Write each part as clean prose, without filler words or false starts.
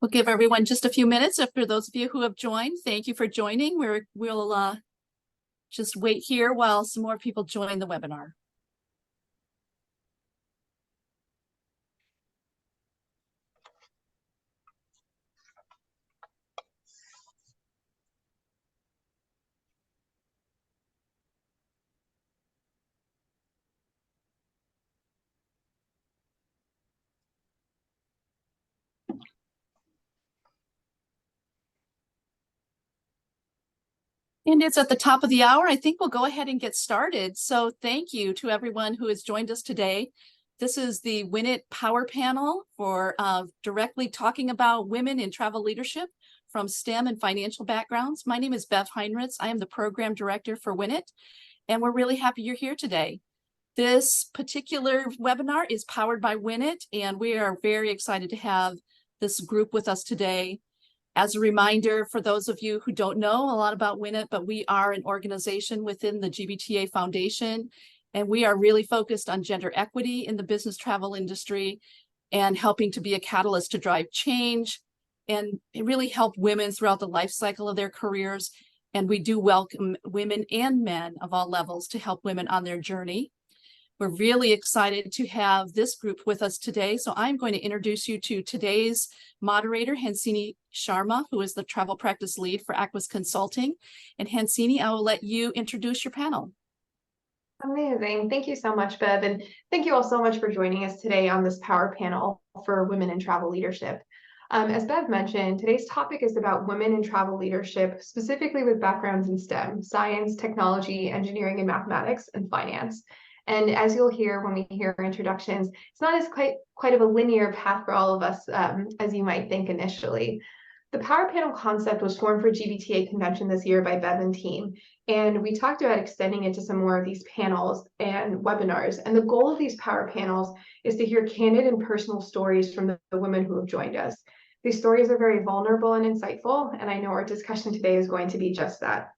We'll give everyone just a few minutes. For those of you who have joined, thank you for joining. We'll just wait here while some more people join the webinar. And it's at the top of the hour. I think we'll go ahead and get started. So thank you to everyone who has joined us today. This is the Win It Power Panel for directly talking about women in travel leadership from STEM and financial backgrounds. My name is Bev Heinrichs. I am the program director for Win It, and we're really happy you're here today. This particular webinar is powered by Win It, and we are very excited to have this group with us today. As a reminder, for those of you who don't know a lot about Win It, but we are an organization within the GBTA Foundation, and we are really focused on gender equity in the business travel industry and helping to be a catalyst to drive change and really help women throughout the life cycle of their careers. And we do welcome women and men of all levels to help women on their journey. We're really excited to have this group with us today. So I'm going to introduce you to today's moderator, Hansini Sharma, who is the travel practice lead for Aquis Consulting. And Hansini, I will let you introduce your panel. Amazing. Thank you so much, Bev. And thank you all so much for joining us today on this power panel for women in travel leadership. As Bev mentioned, today's topic is about women in travel leadership, specifically with backgrounds in STEM, science, technology, engineering, and mathematics, and finance. And as you'll hear when we hear introductions, it's not as quite of a linear path for all of us as you might think initially. The Power Panel concept was formed for GBTA convention this year by Bev and team, and we talked about extending it to some more of these panels and webinars. And the goal of these Power Panels is to hear candid and personal stories from the women who have joined us. These stories are very vulnerable and insightful, and I know our discussion today is going to be just that.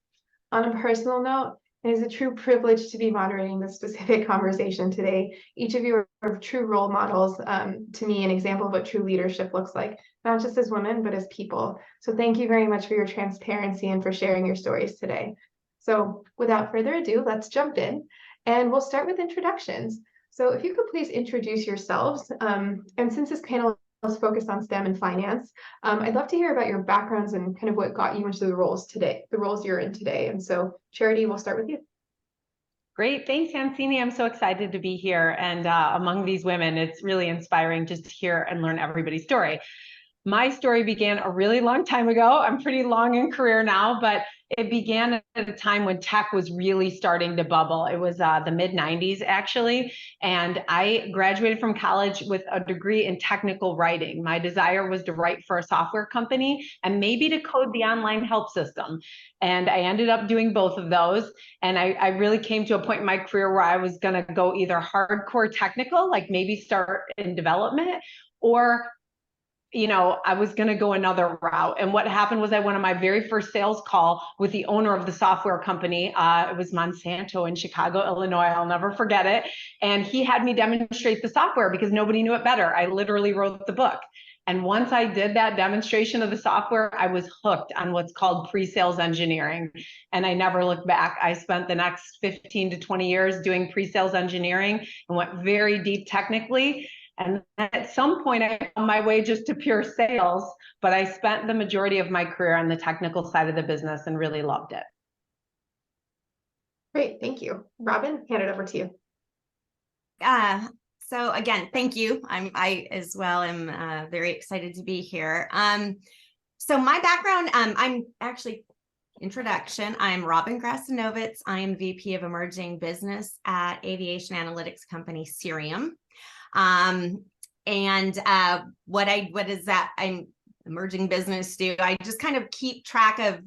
On a personal note, it is a true privilege to be moderating this specific conversation today. Each of you are true role models to me, an example of what true leadership looks like, not just as women, but as people. So thank you very much for your transparency and for sharing your stories today. So without further ado, let's jump in, and we'll start with introductions. So if you could please introduce yourselves, and since this panel is focused on STEM and finance, I'd love to hear about your backgrounds and kind of what got you into the roles today, the roles you're in today. And so Charity, we'll start with you. Great, thanks, Hansini. I'm so excited to be here. And among these women, it's really inspiring just to hear and learn everybody's story. My story began a really long time ago. I'm pretty long in career now, but it began at a time when tech was really starting to bubble. It was the mid-90s, actually. And I graduated from college with a degree in technical writing. My desire was to write for a software company and maybe to code the online help system. And I ended up doing both of those. And I really came to a point in my career where I was going to go either hardcore technical, like maybe start in development, or I was going to go another route. And what happened was I went on my very first sales call with the owner of the software company. It was Monsanto in Chicago, Illinois. I'll never forget it. And he had me demonstrate the software because nobody knew it better. I literally wrote the book. And once I did that demonstration of the software, I was hooked on what's called pre-sales engineering. And I never looked back. I spent the next 15 to 20 years doing pre-sales engineering and went very deep technically. And at some point, I found my way just to pure sales, but I spent the majority of my career on the technical side of the business and really loved it. Great, thank you. Robin, hand it over to you. So again, thank you. I as well am very excited to be here. So my background, I'm actually, introduction, I'm Robin Grasanovitz. I am VP of Emerging Business at aviation analytics company Cirium. What is that I'm emerging business do? I just kind of keep track of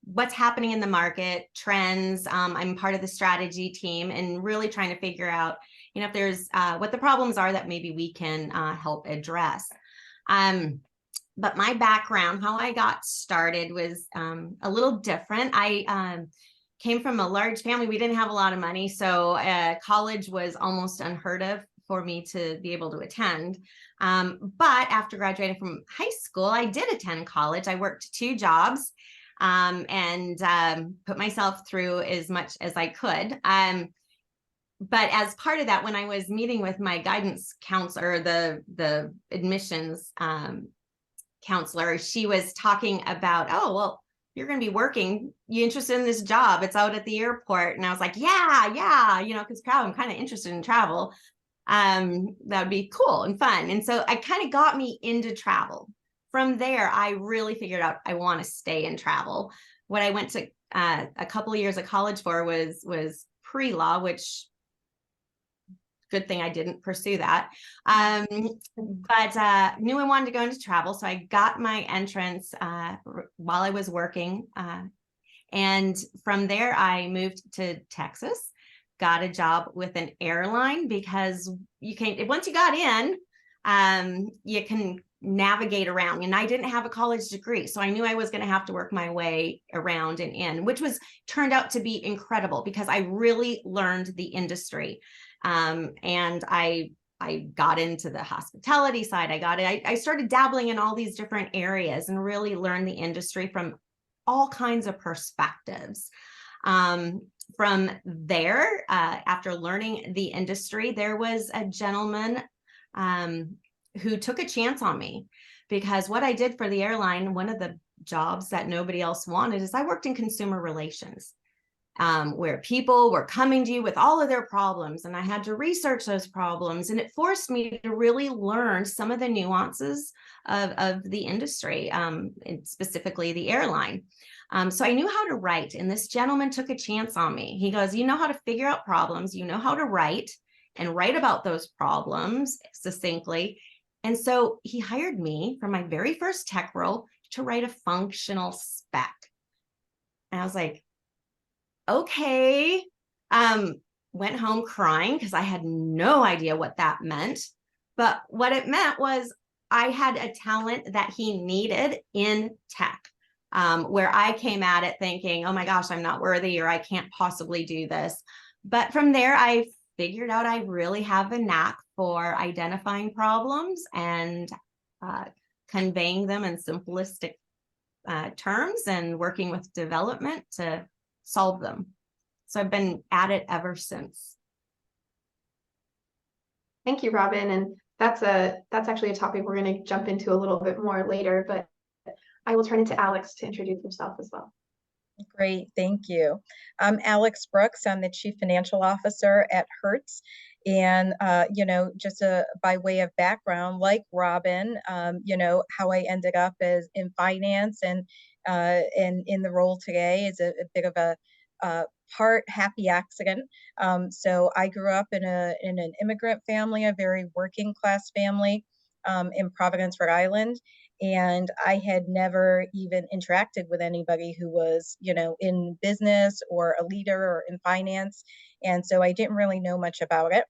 what's happening in the market, trends. I'm part of the strategy team and really trying to figure out, if there's what the problems are that maybe we can help address. But my background, how I got started was a little different. I came from a large family. We didn't have a lot of money, so college was almost unheard of for me to be able to attend. But after graduating from high school, I did attend college. I worked 2 jobs and put myself through as much as I could. But as part of that, when I was meeting with my guidance counselor, the admissions counselor, she was talking about, oh, well, you're going to be working. You interested in this job? It's out at the airport. And I was like, yeah, you know, because I'm kind of interested in travel. That would be cool and fun. And so it kind of got me into travel. From there, I really figured out I want to stay in travel. What I went to a couple of years of college for was pre-law, which good thing I didn't pursue that. But knew I wanted to go into travel. So I got my entrance while I was working. And from there, I moved to Texas, got a job with an airline because you can, once you got in, you can navigate around. And I didn't have a college degree, so I knew I was going to have to work my way around and in, which turned out to be incredible because I really learned the industry. And I got into the hospitality side. I started dabbling in all these different areas and really learned the industry from all kinds of perspectives. From there, after learning the industry, there was a gentleman who took a chance on me because what I did for the airline, one of the jobs that nobody else wanted, is I worked in consumer relations. Where people were coming to you with all of their problems, and I had to research those problems, and it forced me to really learn some of the nuances of the industry, and specifically the airline. So I knew how to write, and this gentleman took a chance on me. He goes, you know how to figure out problems, you know how to write and write about those problems succinctly. And so he hired me for my very first tech role to write a functional spec. And I was like, okay. Went home crying because I had no idea what that meant. But what it meant was I had a talent that he needed in tech, where I came at it thinking, oh my gosh, I'm not worthy, or I can't possibly do this. But from there, I figured out I really have a knack for identifying problems and conveying them in simplistic terms and working with development to solve them. So I've been at it ever since. Thank you, Robin. And that's actually a topic we're going to jump into a little bit more later, but I will turn it to Alex to introduce himself as well. Great, thank you. I'm Alex Brooks. I'm the Chief Financial Officer at Hertz. And, you know, just by way of background, like Robin, you know, how I ended up as in finance and in the role today is a bit of a part happy accident. So I grew up in an immigrant family, a very working class family in Providence, Rhode Island. And I had never even interacted with anybody who was, you know, in business or a leader or in finance. And so I didn't really know much about it.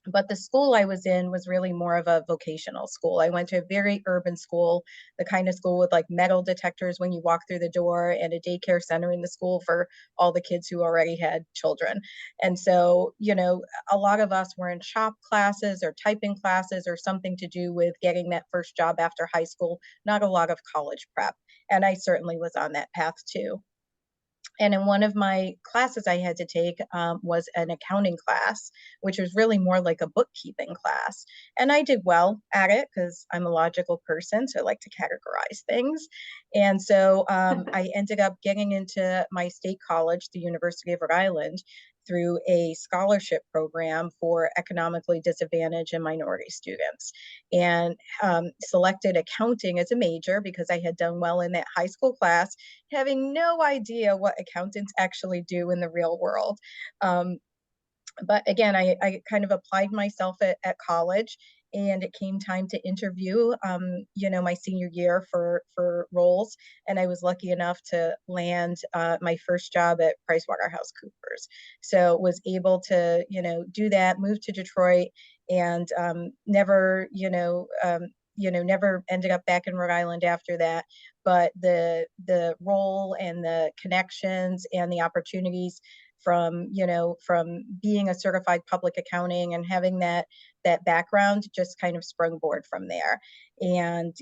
But the school I was in was really more of a vocational school. I went to a very urban school, the kind of school with like metal detectors when you walk through the door, and a daycare center in the school for all the kids who already had children. And so, you know, a lot of us were in shop classes or typing classes or something to do with getting that first job after high school, not a lot of college prep. And I certainly was on that path too. And in one of my classes I had to take was an accounting class, which was really more like a bookkeeping class. And I did well at it because I'm a logical person, so I like to categorize things. And so I ended up getting into my state college, the University of Rhode Island, through a scholarship program for economically disadvantaged and minority students, and selected accounting as a major because I had done well in that high school class, having no idea what accountants actually do in the real world. But again, I kind of applied myself at college, and it came time to interview, you know, my senior year for roles. And I was lucky enough to land my first job at PricewaterhouseCoopers. So was able to, you know, do that, move to Detroit, and never, never ended up back in Rhode Island after that. But the role and the connections and the opportunities from, from being a certified public accounting and having that background, just kind of sprung from there. And,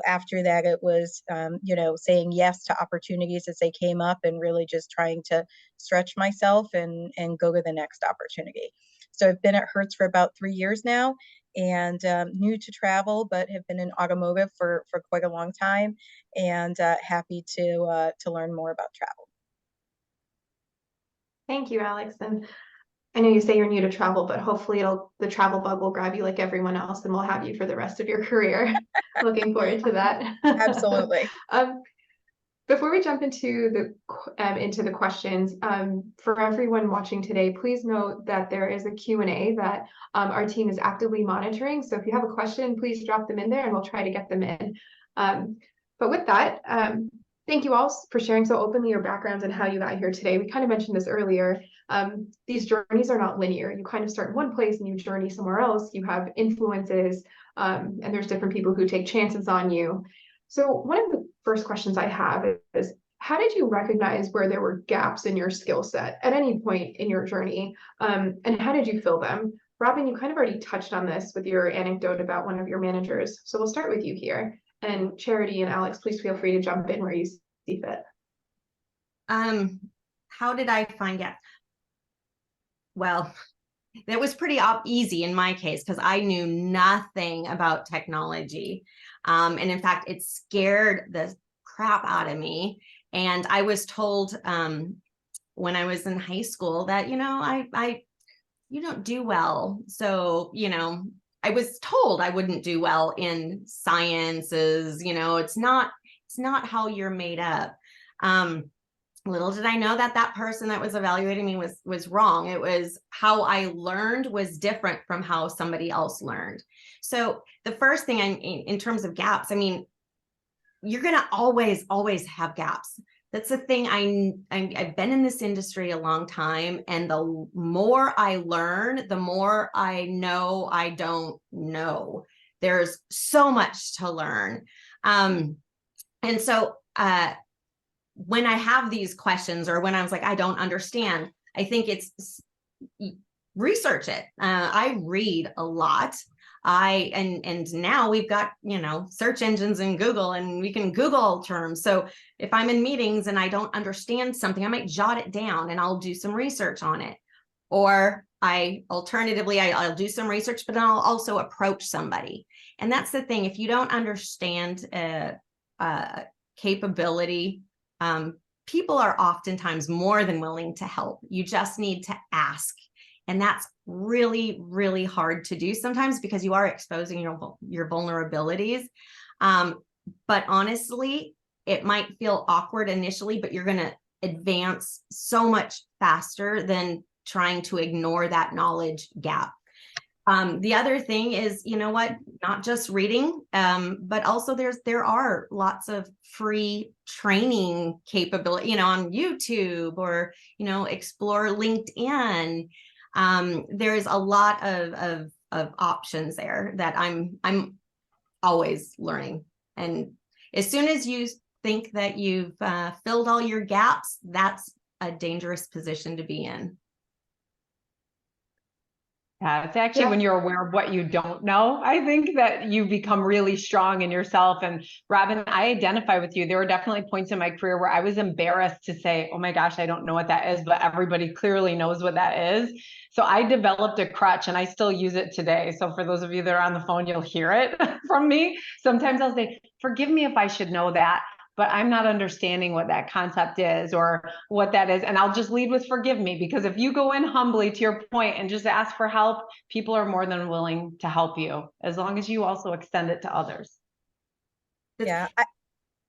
after that, it was, saying yes to opportunities as they came up and really just trying to stretch myself and go to the next opportunity. So I've been at Hertz for about 3 years now, and new to travel, but have been in automotive for quite a long time, and happy to learn more about travel. Thank you, Alex. And I know you say you're new to travel, but hopefully the travel bug will grab you like everyone else, and we'll have you for the rest of your career. Looking forward to that. Absolutely. Before we jump into the questions, for everyone watching today, please note that there is a Q&A that our team is actively monitoring. So if you have a question, please drop them in there and we'll try to get them in. But with that, thank you all for sharing so openly your backgrounds and how you got here today. We kind of mentioned this earlier. These journeys are not linear. You kind of start in one place and you journey somewhere else. You have influences, and there's different people who take chances on you. So one of the first questions I have is, how did you recognize where there were gaps in your skill set at any point in your journey? And how did you fill them? Robin, you kind of already touched on this with your anecdote about one of your managers. So we'll start with you here. And Charity and Alex, please feel free to jump in where you see fit. How did I find gaps? Well, that was pretty easy in my case because I knew nothing about technology. And in fact, it scared the crap out of me. And I was told when I was in high school that, you don't do well. So, I was told I wouldn't do well in sciences. It's not how you're made up. Little did I know that person that was evaluating me was wrong. It was how I learned was different from how somebody else learned. So the first thing in terms of gaps, you're going to always have gaps. That's the thing. I've been in this industry a long time, and the more I learn, the more I know I don't know. There's so much to learn. And so, when I have these questions, or when I was like, I don't understand, I think it's research it. I read a lot. And now we've got, search engines in Google, and we can Google terms. So if I'm in meetings and I don't understand something, I might jot it down and I'll do some research on it. Or alternatively, I'll do some research, but then I'll also approach somebody. And that's the thing. If you don't understand capability, people are oftentimes more than willing to help. You just need to ask. And that's really, really hard to do sometimes because you are exposing your vulnerabilities. But honestly, it might feel awkward initially, but you're going to advance so much faster than trying to ignore that knowledge gap. The other thing is, not just reading, but also there are lots of free training capability, on YouTube, or, explore LinkedIn. There's a lot of options there that I'm always learning. And as soon as you think that you've filled all your gaps, that's a dangerous position to be in. Yeah, it's actually when you're aware of what you don't know, I think that you become really strong in yourself. And Robin, I identify with you. There were definitely points in my career where I was embarrassed to say, oh my gosh, I don't know what that is, but everybody clearly knows what that is. So I developed a crutch, and I still use it today. So for those of you that are on the phone, you'll hear it from me. Sometimes I'll say, forgive me if I should know that, but I'm not understanding what that concept is or what that is. And I'll just lead with forgive me, because if you go in humbly, to your point, and just ask for help, people are more than willing to help you, as long as you also extend it to others. Yeah,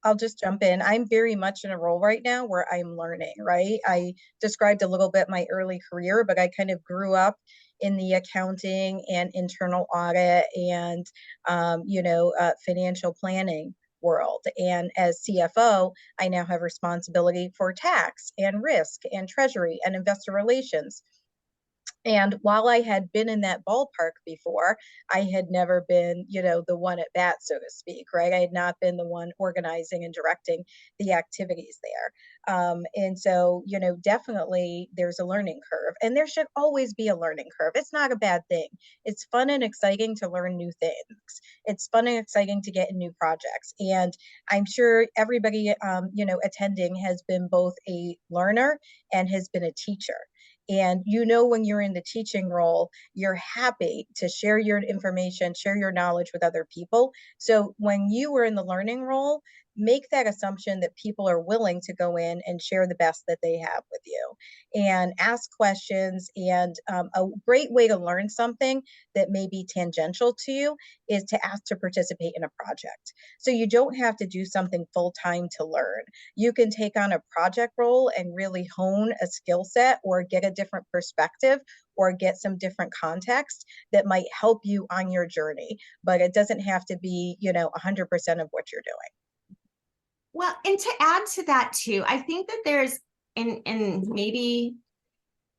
I'll just jump in. I'm very much in a role right now where I'm learning, right? I described a little bit my early career, but I kind of grew up in the accounting and internal audit and, financial planning world. And as CFO, I now have responsibility for tax and risk and treasury and investor relations. And while I had been in that ballpark before, I had never been, you know, the one at bat, so to speak, right? I had not been the one organizing and directing the activities there. And so, you know, definitely there's a learning curve, and there should always be a learning curve. It's not a bad thing. It's fun and exciting to learn new things. It's fun and exciting to get in new projects. And I'm sure everybody, you know, attending has been both a learner and has been a teacher. And you know, when you're in the teaching role, you're happy to share your information, share your knowledge with other people. So when you were in the learning role, make that assumption that people are willing to go in and share the best that they have with you and ask questions. And a great way to learn something that may be tangential to you is to ask to participate in a project. So you don't have to do something full time to learn. You can take on a project role and really hone a skill set or get a different perspective or get some different context that might help you on your journey. But it doesn't have to be, you know, 100% of what you're doing. Well, and to add to that too, I think that there's, and maybe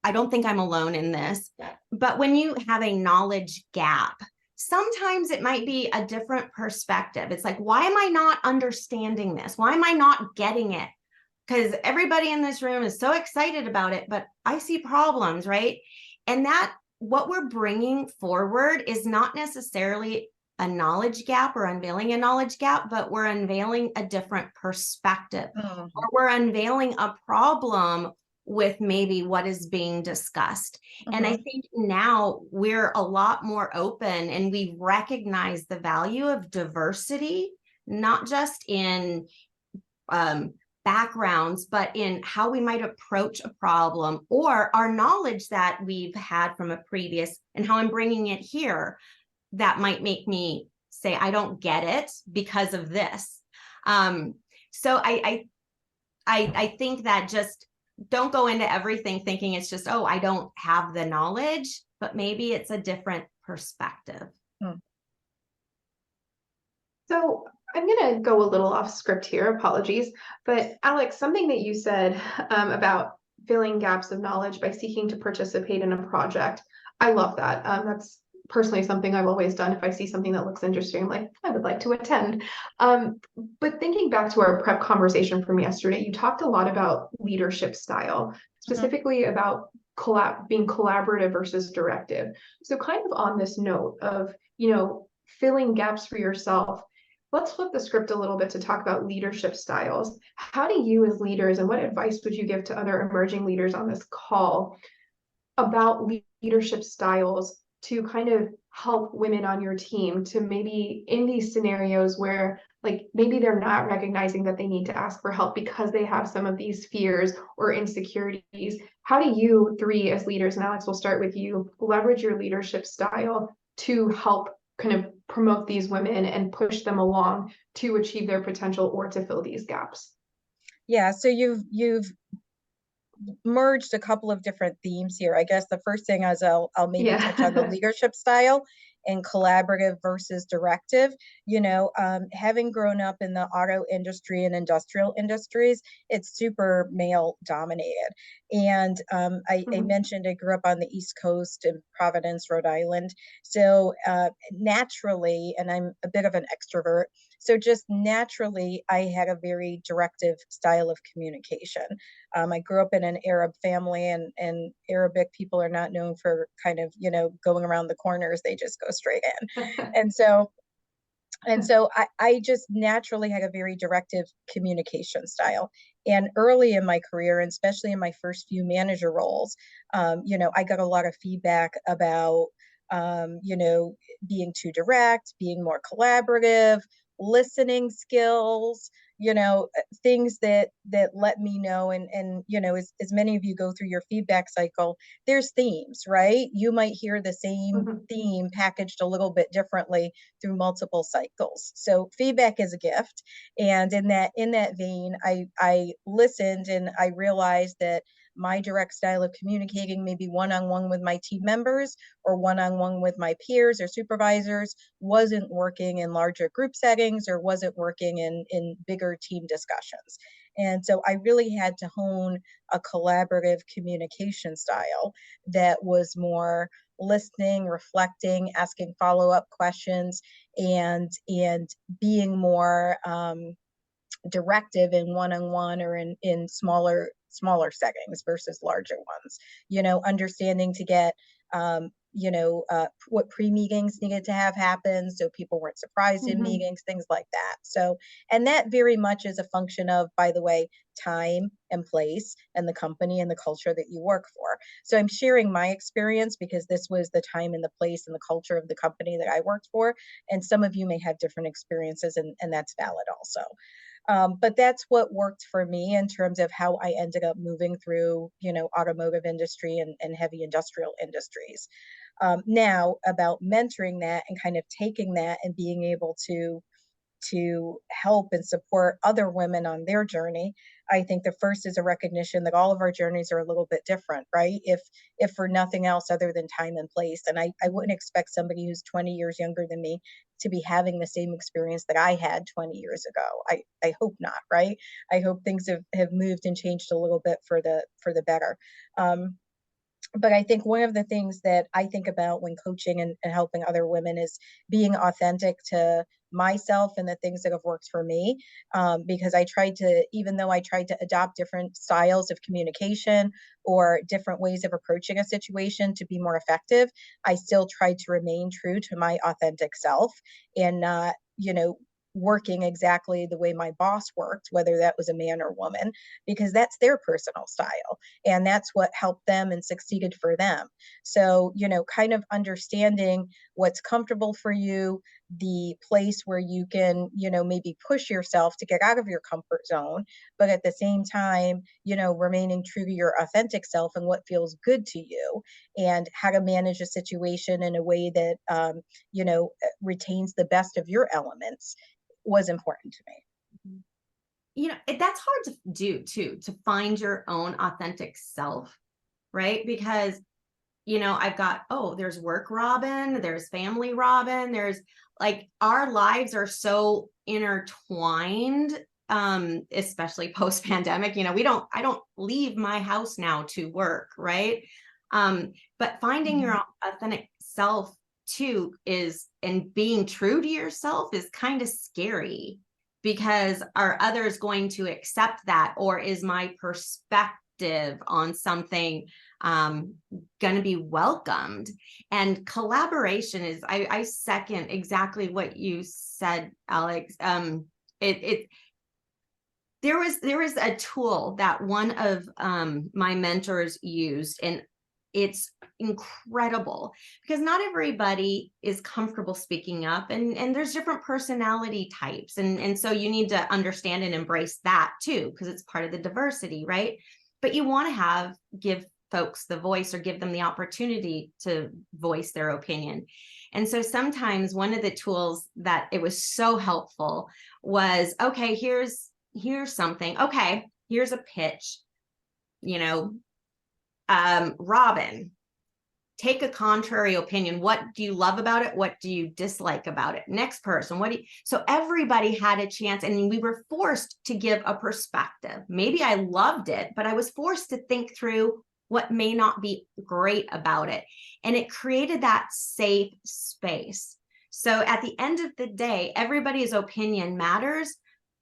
I don't think I'm alone in this, but when you have a knowledge gap, sometimes it might be a different perspective. It's like, why am I not understanding this? Why am I not getting it? Because everybody in this room is so excited about it, but I see problems, right? And that what we're bringing forward is not necessarily a knowledge gap or unveiling a knowledge gap, but we're unveiling a different perspective, or we're unveiling a problem with maybe what is being discussed. And I think now we're a lot more open and we recognize the value of diversity, not just in backgrounds, but in how we might approach a problem or our knowledge that we've had from a previous and how I'm bringing it here. That might make me say, I don't get it because of this. So I think that just don't go into everything thinking it's just, oh, I don't have the knowledge, but maybe it's a different perspective. So I'm going to go a little off script here, apologies, but Alex, something that you said about filling gaps of knowledge by seeking to participate in a project, I love that. That's personally something I've always done. If I see something that looks interesting, I'm like, I would like to attend. But thinking back to our prep conversation from yesterday, you talked a lot about leadership style, specifically about being collaborative versus directive. So kind of on this note of, you know, filling gaps for yourself, let's flip the script a little bit to talk about leadership styles. How do you as leaders, and what advice would you give to other emerging leaders on this call about leadership styles to kind of help women on your team to maybe in these scenarios where like maybe they're not recognizing that they need to ask for help because they have some of these fears or insecurities? How do you three as leaders, and Alex, we'll start with you, leverage your leadership style to help kind of promote these women and push them along to achieve their potential or to fill these gaps? Yeah, so you've merged a couple of different themes here. I guess the first thing is I'll maybe touch on the leadership style and collaborative versus directive. You know, having grown up in the auto industry and industrial industries, it's super male dominated. And I mentioned I grew up on the East Coast in Providence, Rhode Island. So naturally, and I'm a bit of an extrovert, so just naturally, I had a very directive style of communication. I grew up in an Arab family, and Arabic people are not known for kind of, you know, going around the corners. They just go straight in. And so I just naturally had a very directive communication style. And early in my career, and especially in my first few manager roles, you know, I got a lot of feedback about, you know, being too direct, being more collaborative, listening skills, you know, things that let me know. And you know, as many of you go through your feedback cycle, there's themes, right? You might hear the same theme packaged a little bit differently through multiple cycles. So feedback is a gift. And in that vein, I listened and I realized that my direct style of communicating, maybe one-on-one with my team members or one-on-one with my peers or supervisors, wasn't working in larger group settings or wasn't working in bigger team discussions. And so I really had to hone a collaborative communication style that was more listening, reflecting, asking follow-up questions, and being more directive in one-on-one or in smaller settings versus larger ones. Understanding to get what pre-meetings needed to have happen so people weren't surprised in meetings, things like that. So, and that very much is a function of, by the way, time and place and the company and the culture that you work for. So I'm sharing my experience because this was the time and the place and the culture of the company that I worked for. And some of you may have different experiences, and that's valid also. But that's what worked for me in terms of how I ended up moving through, automotive industry and heavy industrial industries. Now about mentoring that and kind of taking that and being able to help and support other women on their journey. I think the first is a recognition that all of our journeys are a little bit different, right? If for nothing else other than time and place. And I wouldn't expect somebody who's 20 years younger than me to be having the same experience that I had 20 years ago. I hope not, right? I hope things have moved and changed a little bit for the better. But I think one of the things that I think about when coaching and helping other women is being authentic to myself and the things that have worked for me. Because even though I tried to adopt different styles of communication or different ways of approaching a situation to be more effective, I still tried to remain true to my authentic self and not, working exactly the way my boss worked, whether that was a man or woman, because that's their personal style. And that's what helped them and succeeded for them. So, kind of understanding what's comfortable for you, the place where you can, maybe push yourself to get out of your comfort zone, but at the same time, remaining true to your authentic self and what feels good to you, and how to manage a situation in a way that, retains the best of your elements was important to me. That's hard to do too, to find your own authentic self, right? Because, I've got, there's work Robin, there's family Robin, there's like, our lives are so intertwined, especially post-pandemic. I don't leave my house now to work, right? But finding your authentic self too and being true to yourself is kind of scary, because are others going to accept that, or is my perspective on something going to be welcomed? And collaboration is, I second exactly what you said, Alex. There was a tool that one of my mentors used, and it's incredible because not everybody is comfortable speaking up, and there's different personality types. And so you need to understand and embrace that too, because it's part of the diversity, right? But you want to give folks the voice, or give them the opportunity to voice their opinion. And so sometimes one of the tools that it was so helpful was, okay, here's something. Okay, here's a pitch, Robin, take a contrary opinion. What do you love about it? What do you dislike about it? Next person, so everybody had a chance, and we were forced to give a perspective. Maybe I loved it, but I was forced to think through what may not be great about it. And it created that safe space. So at the end of the day, everybody's opinion matters,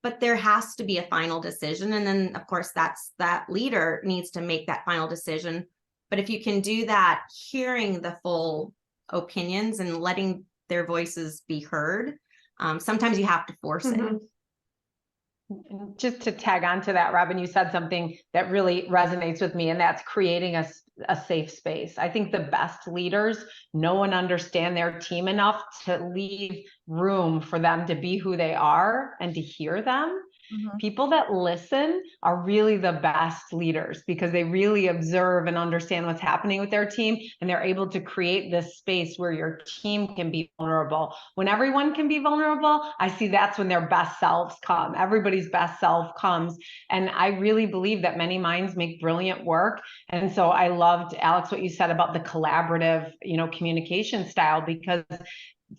but there has to be a final decision. And then of course, that leader needs to make that final decision. But if you can do that, hearing the full opinions and letting their voices be heard, sometimes you have to force it. Just to tag on to that, Robin, you said something that really resonates with me, and that's creating a safe space. I think the best leaders know and understand their team enough to leave room for them to be who they are and to hear them. People that listen are really the best leaders, because they really observe and understand what's happening with their team, and they're able to create this space where your team can be vulnerable. When everyone can be vulnerable, I see that's when their best selves come. Everybody's best self comes. And I really believe that many minds make brilliant work. And so I loved, Alex, what you said about the collaborative, communication style, because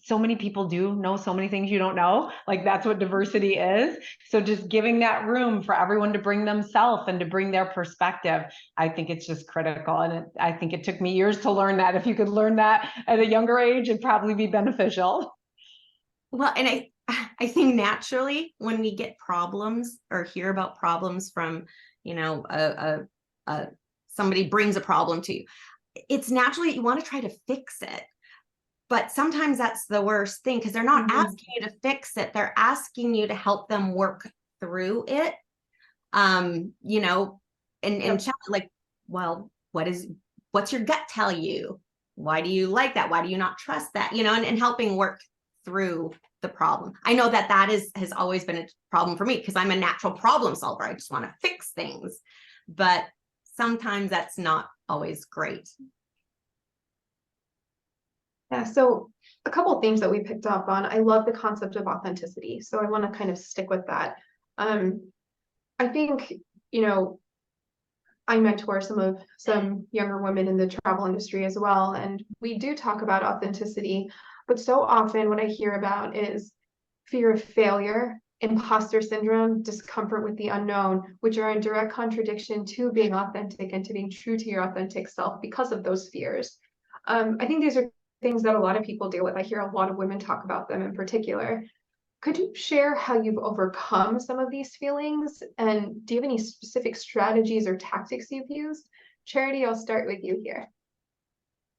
so many people do know so many things you don't know. Like that's what diversity is. So just giving that room for everyone to bring themselves and to bring their perspective, I think it's just critical. And I think it took me years to learn that. If you could learn that at a younger age, it'd probably be beneficial. Well, and I think naturally when we get problems or hear about problems from, you know, somebody brings a problem to you, it's naturally you want to try to fix it. But sometimes that's the worst thing because they're not asking you to fix it. They're asking you to help them work through it. You know, and like, well, what's your gut tell you? Why do you like that? Why do you not trust that? You know, and helping work through the problem. I know that has always been a problem for me because I'm a natural problem solver. I just want to fix things, but sometimes that's not always great. Yeah, so a couple of things that we picked up on. I love the concept of authenticity, so I want to kind of stick with that. I think, you know, I mentor some younger women in the travel industry as well, and we do talk about authenticity, but so often what I hear about is fear of failure, imposter syndrome, discomfort with the unknown, which are in direct contradiction to being authentic and to being true to your authentic self because of those fears. I think these are things that a lot of people deal with. I hear a lot of women talk about them in particular. Could you share how you've overcome some of these feelings? And do you have any specific strategies or tactics you've used? Charity, I'll start with you here.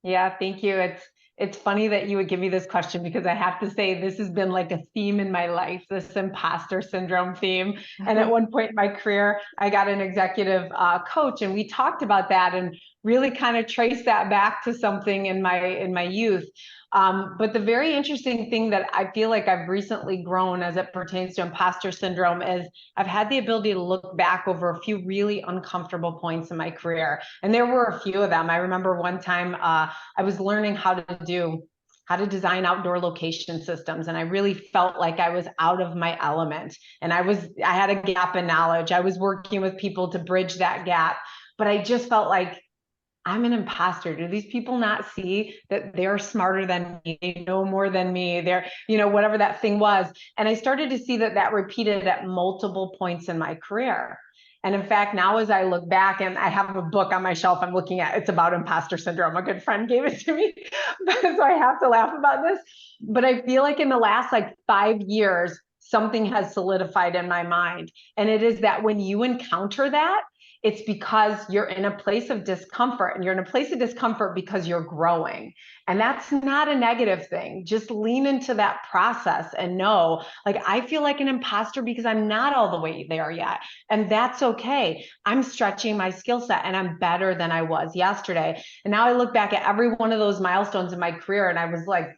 Yeah, thank you. It's funny that you would give me this question because I have to say this has been like a theme in my life, this imposter syndrome theme. And at one point in my career, I got an executive coach, and we talked about that and really kind of traced that back to something in my youth. But the very interesting thing that I feel like I've recently grown as it pertains to imposter syndrome is I've had the ability to look back over a few really uncomfortable points in my career. And there were a few of them. I remember one time I was learning how to design outdoor location systems. And I really felt like I was out of my element. And I had a gap in knowledge. I was working with people to bridge that gap, but I just felt like I'm an imposter. Do these people not see that they're smarter than me? They know more than me. They're, whatever that thing was. And I started to see that repeated at multiple points in my career. And in fact, now as I look back, and I have a book on my shelf I'm looking at, it's about imposter syndrome. A good friend gave it to me. So I have to laugh about this. But I feel like in the last 5 years, something has solidified in my mind. And it is that when you encounter that, it's because you're in a place of discomfort, and you're in a place of discomfort because you're growing. And that's not a negative thing. Just lean into that process and know, I feel like an imposter because I'm not all the way there yet. And that's okay. I'm stretching my skill set and I'm better than I was yesterday. And now I look back at every one of those milestones in my career and I was like,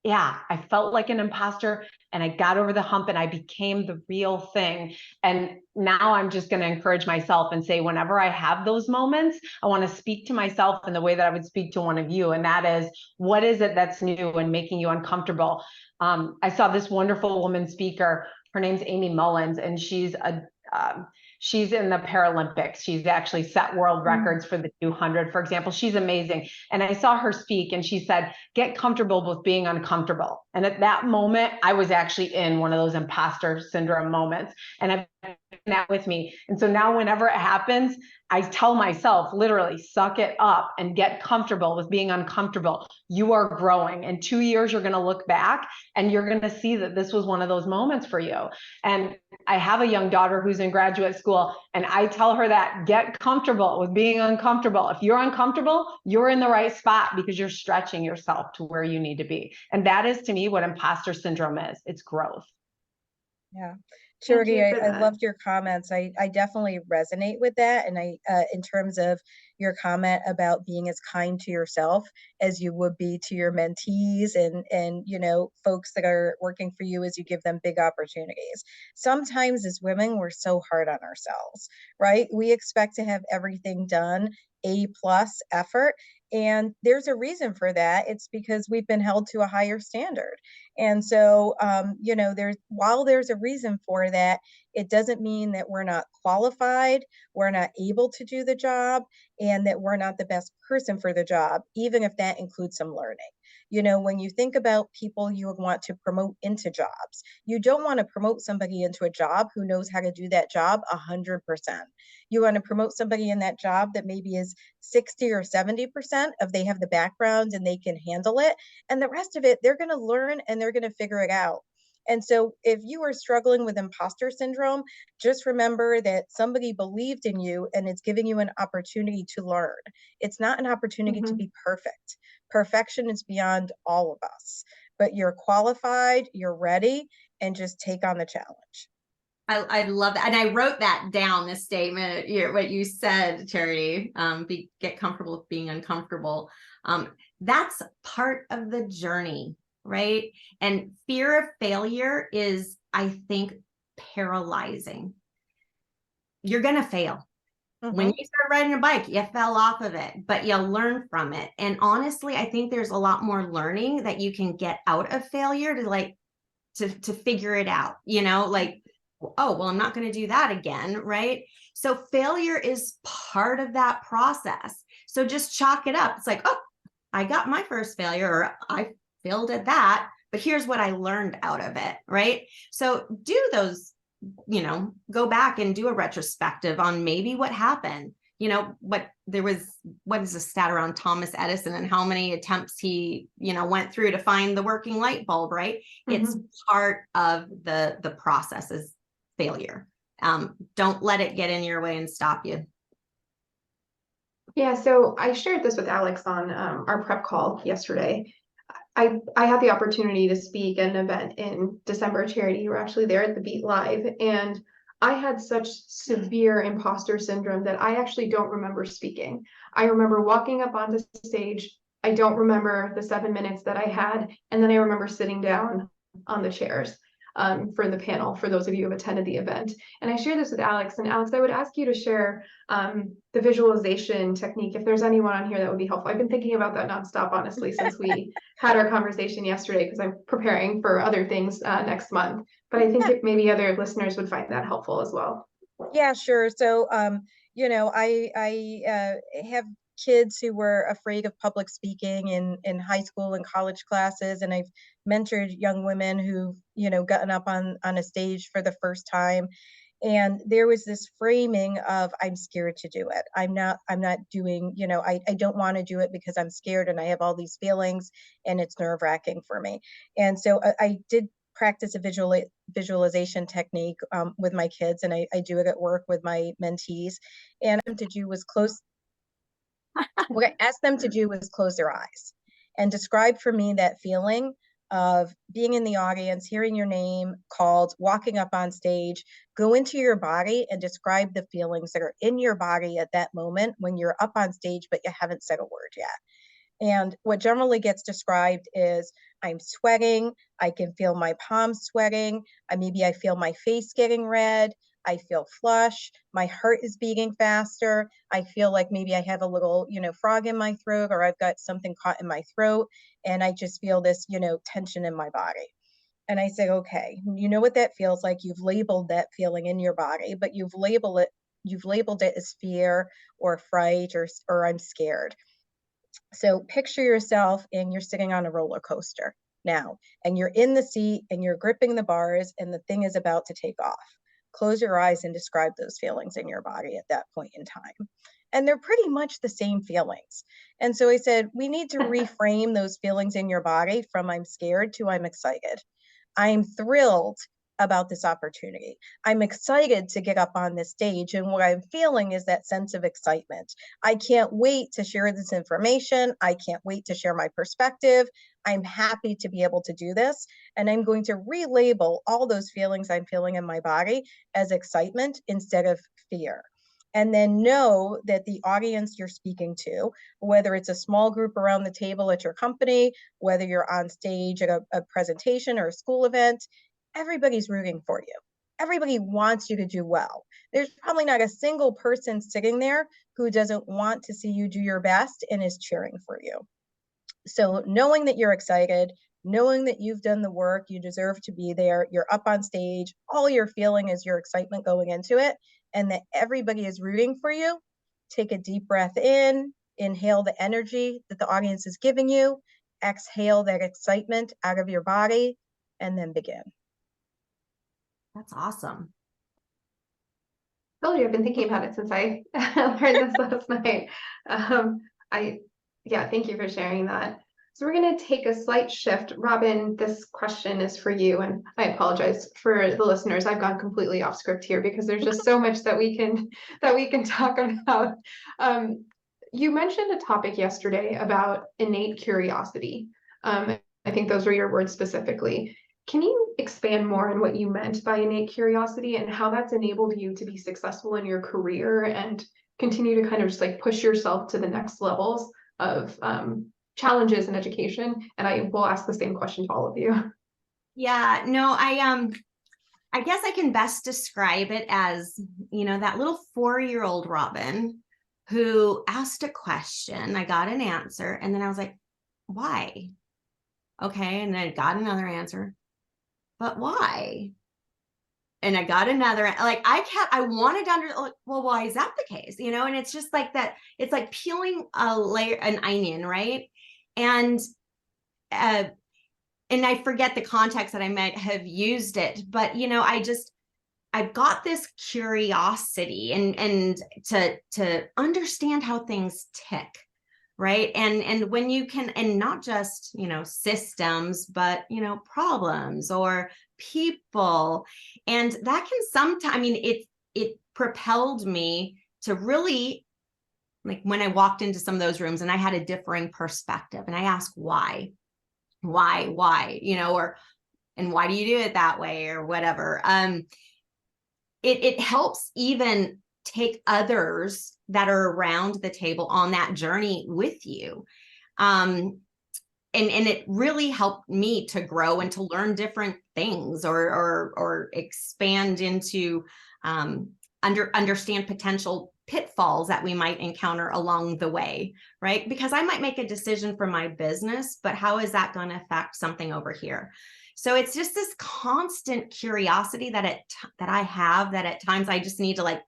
yeah, I felt like an imposter and I got over the hump and I became the real thing. And now I'm just going to encourage myself and say, whenever I have those moments, I want to speak to myself in the way that I would speak to one of you. And that is, what is it that's new and making you uncomfortable? I saw this wonderful woman speaker. Her name's Amy Mullins, and she's in the Paralympics. She's actually set world records for the 200, for example. She's amazing. And I saw her speak and she said, get comfortable with being uncomfortable. And at that moment, I was actually in one of those imposter syndrome moments. And I've taken that with me. And so now whenever it happens, I tell myself, literally, suck it up and get comfortable with being uncomfortable. You are growing. In 2 years, you're going to look back and you're going to see that this was one of those moments for you. And I have a young daughter who's in graduate school, and I tell her that get comfortable with being uncomfortable. If you're uncomfortable, you're in the right spot because you're stretching yourself to where you need to be. And that is, to me, what imposter syndrome is. It's growth. Yeah. Charity, I loved your comments. I definitely resonate with that. And in terms of your comment about being as kind to yourself as you would be to your mentees and folks that are working for you as you give them big opportunities. Sometimes as women, we're so hard on ourselves, right? We expect to have everything done A+ effort. And there's a reason for that. It's because we've been held to a higher standard. And so, while there's a reason for that, it doesn't mean that we're not qualified, we're not able to do the job, and that we're not the best person for the job, even if that includes some learning. You know, when you think about people you would want to promote into jobs, you don't want to promote somebody into a job who knows how to do that job 100%. You want to promote somebody in that job that maybe is 60 or 70% of they have the background and they can handle it. And the rest of it, they're going to learn and they're going to figure it out. And so if you are struggling with imposter syndrome, just remember that somebody believed in you and it's giving you an opportunity to learn. It's not an opportunity to be perfect. Perfection is beyond all of us, but you're qualified, you're ready, and just take on the challenge. I love that. And I wrote that down, this statement, what you said, Charity, get comfortable with being uncomfortable. That's part of the journey, right? And fear of failure is, I think, paralyzing. You're going to fail. When you start riding a bike, you fell off of it, but you'll learn from it. And honestly, I think there's a lot more learning that you can get out of failure to figure it out, like, oh, well, I'm not going to do that again, right? So failure is part of that process. So just chalk it up. It's like, oh, I got my first failure, or I failed at that, but here's what I learned out of it, right? So do those, go back and do a retrospective on maybe what happened. What is the stat around Thomas Edison and how many attempts he, went through to find the working light bulb, right? It's part of the process is failure. Don't let it get in your way and stop you. Yeah, so I shared this with Alex on our prep call yesterday. I had the opportunity to speak at an event in December. Charity, you were actually there at the Beat Live, and I had such severe imposter syndrome that I actually don't remember speaking. I remember walking up onto stage. I don't remember the 7 minutes that I had, and then I remember sitting down on the chairs for the panel, for those of you who have attended the event. And I shared this with Alex, and Alex, I would ask you to share the visualization technique, if there's anyone on here that would be helpful. I've been thinking about that nonstop, honestly, since we had our conversation yesterday, because I'm preparing for other things next month. But I think maybe other listeners would find that helpful as well. Yeah, sure. So, I have kids who were afraid of public speaking in high school and college classes, and I've mentored young women who've, gotten up on a stage for the first time. And there was this framing of, I'm scared to do it. I'm not doing, I don't want to do it because I'm scared and I have all these feelings and it's nerve-wracking for me. And so I did practice a visualization technique with my kids, and I do it at work with my mentees. And what I asked them to do was close their eyes and describe for me that feeling of being in the audience, hearing your name called, walking up on stage. Go into your body and describe the feelings that are in your body at that moment when you're up on stage, but you haven't said a word yet. And what generally gets described is, I'm sweating, I can feel my palms sweating, maybe I feel my face getting red, I feel flush, my heart is beating faster, I feel like maybe I have a little, frog in my throat, or I've got something caught in my throat, and I just feel this, tension in my body. And I say, okay, you know what that feels like. You've labeled that feeling in your body, but you've labeled it as fear or fright or I'm scared. So picture yourself and you're sitting on a roller coaster now, and you're in the seat and you're gripping the bars and the thing is about to take off. Close your eyes and describe those feelings in your body at that point in time. And they're pretty much the same feelings. And so I said, we need to reframe those feelings in your body from I'm scared to I'm excited. I'm thrilled about this opportunity. I'm excited to get up on this stage. And what I'm feeling is that sense of excitement. I can't wait to share this information. I can't wait to share my perspective. I'm happy to be able to do this. And I'm going to relabel all those feelings I'm feeling in my body as excitement instead of fear. And then know that the audience you're speaking to, whether it's a small group around the table at your company, whether you're on stage at a presentation or a school event, everybody's rooting for you. Everybody wants you to do well. There's probably not a single person sitting there who doesn't want to see you do your best and is cheering for you. So knowing that you're excited, knowing that you've done the work, you deserve to be there, you're up on stage, all you're feeling is your excitement going into it, and that everybody is rooting for you, take a deep breath in, inhale the energy that the audience is giving you, exhale that excitement out of your body, and then begin. That's awesome. Told you I've been thinking about it since I learned this last night. Thank you for sharing that. So we're going to take a slight shift. Robin, this question is for you, and I apologize for the listeners. I've gone completely off script here because there's just so much that we can talk about. You mentioned a topic yesterday about innate curiosity. I think those were your words specifically. Can you expand more on what you meant by innate curiosity and how that's enabled you to be successful in your career and continue to kind of just like push yourself to the next levels of challenges in education? And I will ask the same question to all of you. Yeah, no, I guess I can best describe it as, that little 4-year-old Robin who asked a question, I got an answer, and then I was like, why? Okay, and then I got another answer, but why? And I got another, like I wanted to well, why is that the case? And it's just like that, it's like peeling an onion, right? And I forget the context that I might have used it, but I've got this curiosity and to understand how things tick, right? And when you can, and not just systems, but problems or people, and that can sometimes, it propelled me to really, like, when I walked into some of those rooms and I had a differing perspective and I asked why, or and why do you do it that way or whatever. It helps even take others that are around the table on that journey with you. And it really helped me to grow and to learn different things or expand into understand potential pitfalls that we might encounter along the way, right? Because I might make a decision for my business, but how is that going to affect something over here? So it's just this constant curiosity that I have, that at times I just need to like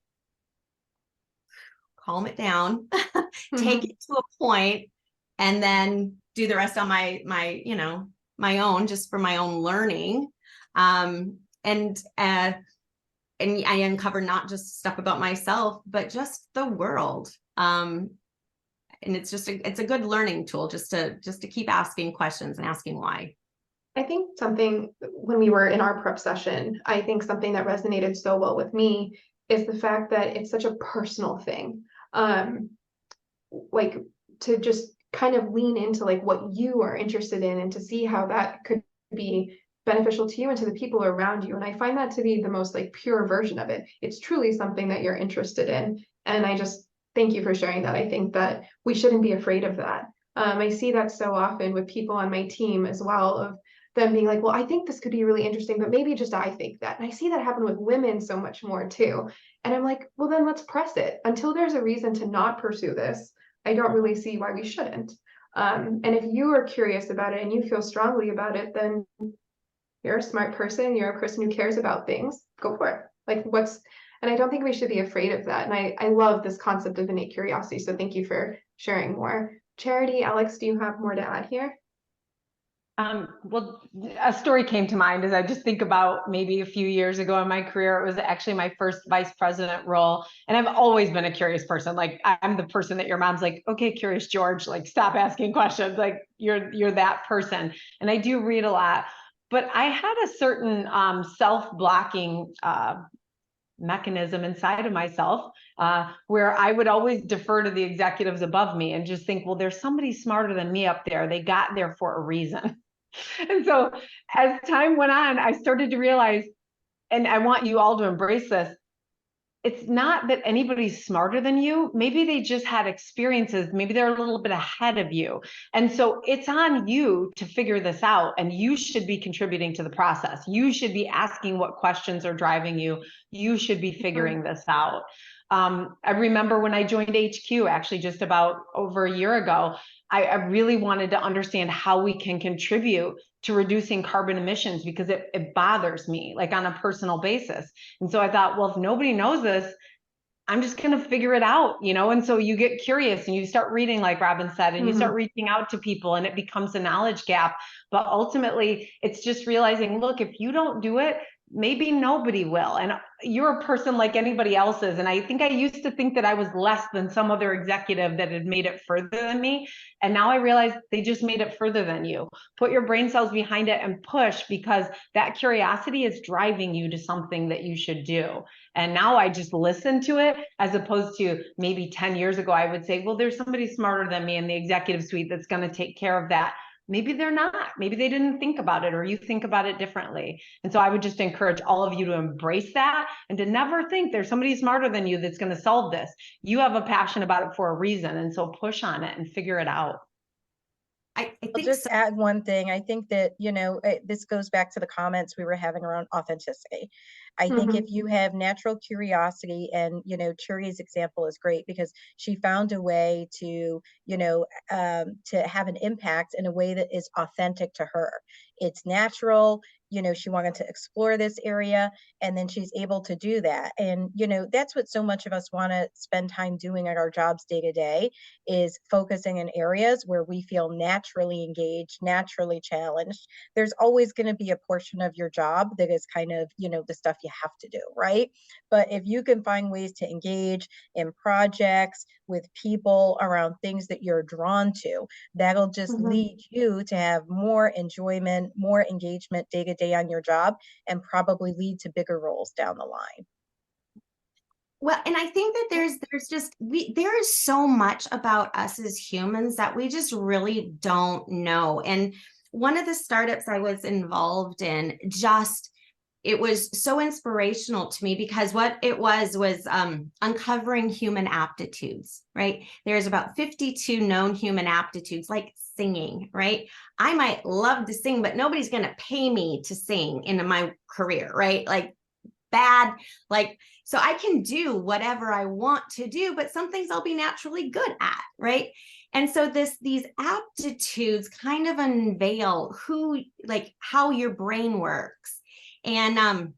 calm it down, take it to a point, and then do the rest on my own, just for my own learning. And I uncover not just stuff about myself, but just the world. And it's just it's a good learning tool just to keep asking questions and asking why. I think something, when we were in our prep session, I think something that resonated so well with me is the fact that it's such a personal thing. Like, to just kind of lean into like what you are interested in and to see how that could be beneficial to you and to the people around you. And I find that to be the most like pure version of it. It's truly something that you're interested in. And I just thank you for sharing that. I think that we shouldn't be afraid of that. I see that so often with people on my team as well, of them being like, well, I think this could be really interesting, but maybe just I think that. And I see that happen with women so much more too. And I'm like, well, then let's press it. Until there's a reason to not pursue this, I don't really see why we shouldn't. And if you are curious about it and you feel strongly about it, then you're a smart person, you're a person who cares about things, go for it. Like, and I don't think we should be afraid of that. And I love this concept of innate curiosity. So thank you for sharing more. Charity, Alex, do you have more to add here? Well, a story came to mind as I just think about maybe a few years ago in my career. It was actually my first vice president role. And I've always been a curious person. Like, I'm the person that your mom's like, okay, Curious George, like, stop asking questions. Like, you're that person. And I do read a lot, but I had a certain self-blocking mechanism inside of myself where I would always defer to the executives above me and just think, well, there's somebody smarter than me up there. They got there for a reason. And so as time went on, I started to realize, and I want you all to embrace this, it's not that anybody's smarter than you. Maybe they just had experiences. Maybe they're a little bit ahead of you. And so it's on you to figure this out. And you should be contributing to the process. You should be asking what questions are driving you. You should be figuring this out. I remember when I joined HQ, actually just about over a year ago, I really wanted to understand how we can contribute to reducing carbon emissions, because it bothers me, like, on a personal basis. And so I thought, well, if nobody knows this, I'm just going to figure it out, and so you get curious and you start reading, like Robin said, and you start reaching out to people, and it becomes a knowledge gap. But ultimately, it's just realizing, look, if you don't do it, maybe nobody will. And you're a person like anybody else is. And I think I used to think that I was less than some other executive that had made it further than me. And now I realize they just made it further than you. Put your brain cells behind it and push, because that curiosity is driving you to something that you should do. And now I just listen to it, as opposed to maybe 10 years ago, I would say, well, there's somebody smarter than me in the executive suite that's going to take care of that. Maybe they're not. Maybe they didn't think about it, or you think about it differently. And so I would just encourage all of you to embrace that, and to never think there's somebody smarter than you that's going to solve this. You have a passion about it for a reason. And so push on it and figure it out. I I'll think just so. add one thing. I think that, this goes back to the comments we were having around authenticity. I think if you have natural curiosity, and, Churi's example is great, because she found a way to, to have an impact in a way that is authentic to her. It's natural. She wanted to explore this area, and then she's able to do that. And, that's what so much of us want to spend time doing at our jobs day to day, is focusing in areas where we feel naturally engaged, naturally challenged. There's always going to be a portion of your job that is kind of, the stuff you have to do, right? But if you can find ways to engage in projects with people around things that you're drawn to, that'll just lead you to have more enjoyment, more engagement day to day on your job, and probably lead to bigger roles down the line. Well, and I think that there is so much about us as humans that we just really don't know. And one of the startups I was involved in, it was so inspirational to me, because what it was uncovering human aptitudes, right? There's about 52 known human aptitudes, like singing, right? I might love to sing, but nobody's going to pay me to sing in my career, right? So I can do whatever I want to do, but some things I'll be naturally good at, right? And so these aptitudes kind of unveil how your brain works. And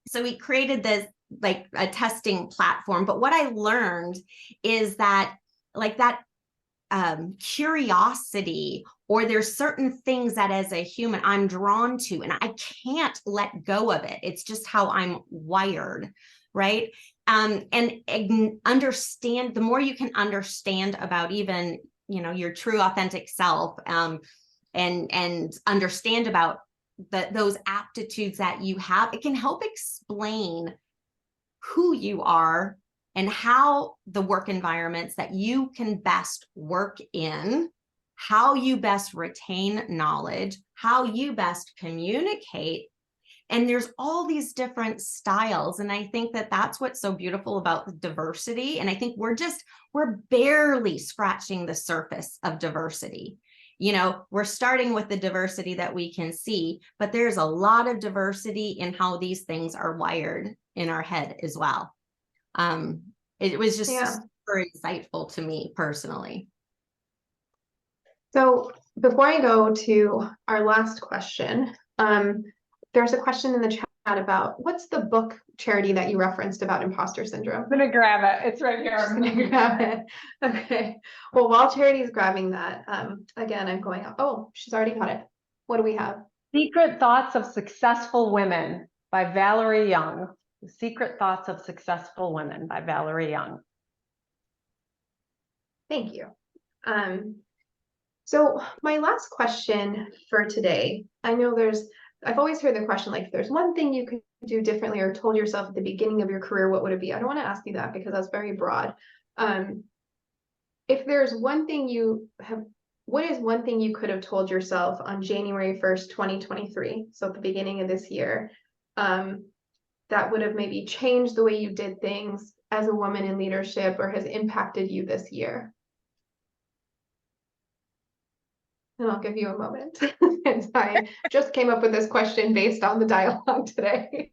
so we created this like a testing platform. But what I learned is that curiosity, or there's certain things that as a human I'm drawn to, and I can't let go of it. It's just how I'm wired, right? And understand, the more you can understand about even, your true authentic self, and understand about those aptitudes that you have, it can help explain who you are and how the work environments that you can best work in, how you best retain knowledge, how you best communicate. And there's all these different styles. And I think that that's what's so beautiful about the diversity. And I think we're barely scratching the surface of diversity. We're starting with the diversity that we can see, but there's a lot of diversity in how these things are wired in our head as well. It was just super insightful to me personally. So before I go to our last question, there's a question in the chat about what's the book, Charity, that you referenced about imposter syndrome? I'm gonna grab it. It's right here. I'm gonna grab it. Okay. Well, while Charity's grabbing that, again, I'm going, oh, she's already got it. What do we have? Secret Thoughts of Successful Women by Valerie Young. The Secret Thoughts of Successful Women by Valerie Young. Thank you. So my last question for today, I know I've always heard the question, like, if there's one thing you could do differently or told yourself at the beginning of your career, what would it be? I don't want to ask you that because that's very broad. If there's one thing what is one thing you could have told yourself on January 1st, 2023? So at the beginning of this year, that would have maybe changed the way you did things as a woman in leadership, or has impacted you this year? And I'll give you a moment. And I just came up with this question based on the dialogue today.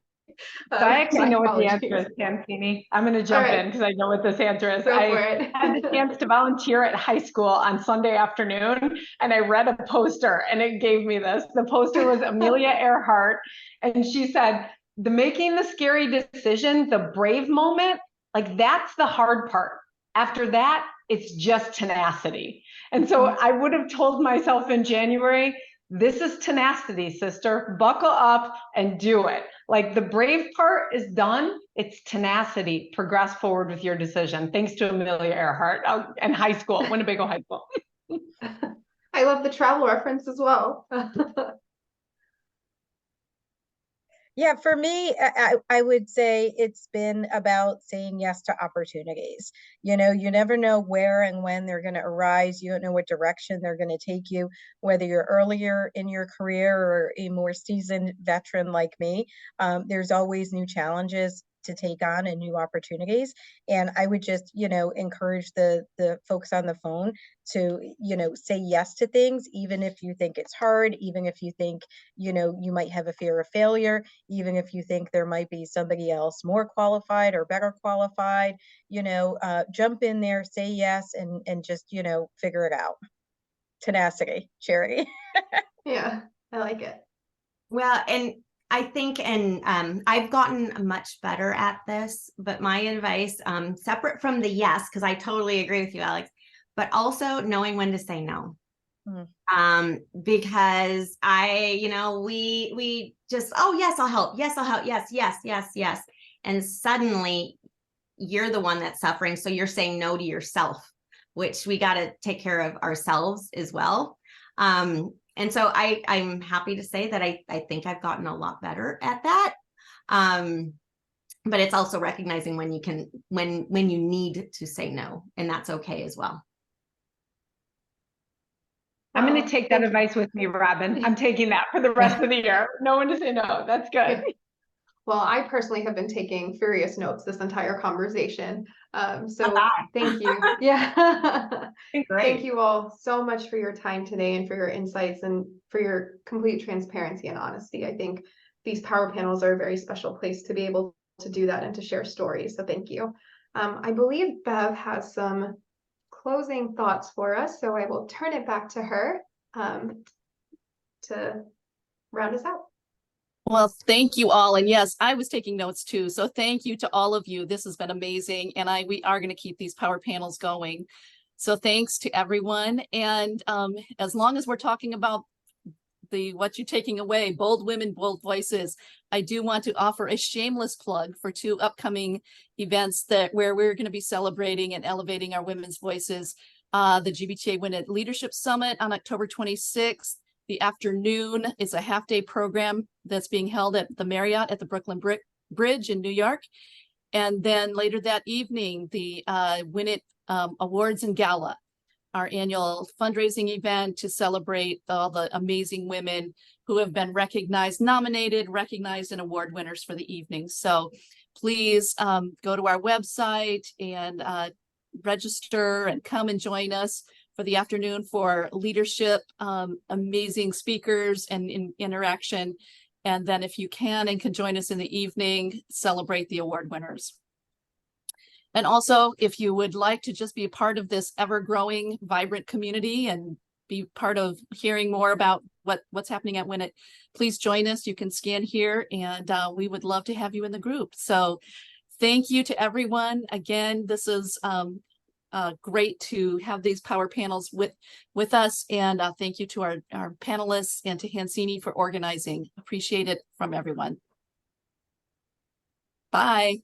So I actually know what the apologies. answer is, Tancini. I'm going to jump in because I know what this answer is. Go for I it. had the chance to volunteer at high school on Sunday afternoon, and I read a poster, and it gave me this. The poster was Amelia Earhart, and she said, making the scary decision, the brave moment, Like that's the hard part. After that, it's just tenacity. And so I would have told myself in January, this is tenacity, sister. Buckle up and do it. Like the brave part is done. It's tenacity. Progress forward with your decision. Thanks to Amelia Earhart and high school, Winnebago High School. I love the travel reference as well. Yeah, for me, I would say it's been about saying yes to opportunities. You know, you never know where and when they're going to arise. You don't know what direction they're going to take you, whether you're earlier in your career or a more seasoned veteran like me. There's always new challenges to take on and new opportunities. And I would just, you know, encourage the folks on the phone to, you know, say yes to things, even if you think it's hard, even if you think, you know, you might have a fear of failure, even if you think there might be somebody else more qualified or better qualified, you know, jump in there, say yes, and just, you know, figure it out. Tenacity, Charity. Yeah, I like it. Well, and I think, and I've gotten much better at this, but my advice, separate from the yes, because I totally agree with you, Alex, but also knowing when to say no. Because you know, we just, oh yes, I'll help. Yes, I'll help. Yes, yes, yes, yes. And suddenly you're the one that's suffering. So you're saying no to yourself, which we got to take care of ourselves as well. And so I'm happy to say that I think I've gotten a lot better at that. But it's also recognizing when you can, when you need to say no, and that's okay as well. I'm going to take that advice with me, Robin. I'm taking that for the rest of the year. No one to say no. That's good. Well, I personally have been taking furious notes this entire conversation. So thank you. Yeah. Great. Thank you all so much for your time today and for your insights and for your complete transparency and honesty. I think these power panels are a very special place to be able to do that and to share stories. So thank you. I believe Bev has some closing thoughts for us, so I will turn it back to her to round us out. Well, thank you all. And yes, I was taking notes too. So thank you to all of you. This has been amazing. And we are going to keep these power panels going. So thanks to everyone. And as long as we're talking about what you're taking away, bold women, bold voices, I do want to offer a shameless plug for 2 upcoming events where we're going to be celebrating and elevating our women's voices. The GBTA Win It Leadership Summit on October 26th. The afternoon is a half-day program that's being held at the Marriott at the Brooklyn Bridge in New York. And then later that evening, the Win It Awards and Gala, our annual fundraising event to celebrate all the amazing women who have been recognized, nominated, recognized, and award winners for the evening. So please go to our website and register and come and join us for the afternoon for leadership, amazing speakers and interaction. And then if you can and join us in the evening, celebrate the award winners. And also, if you would like to just be a part of this ever-growing, vibrant community and be part of hearing more about what's happening at Win It, please join us. You can scan here, and we would love to have you in the group. So thank you to everyone. Again, this is great to have these power panels with us. And thank you to our panelists and to Hansini for organizing. Appreciate it from everyone. Bye.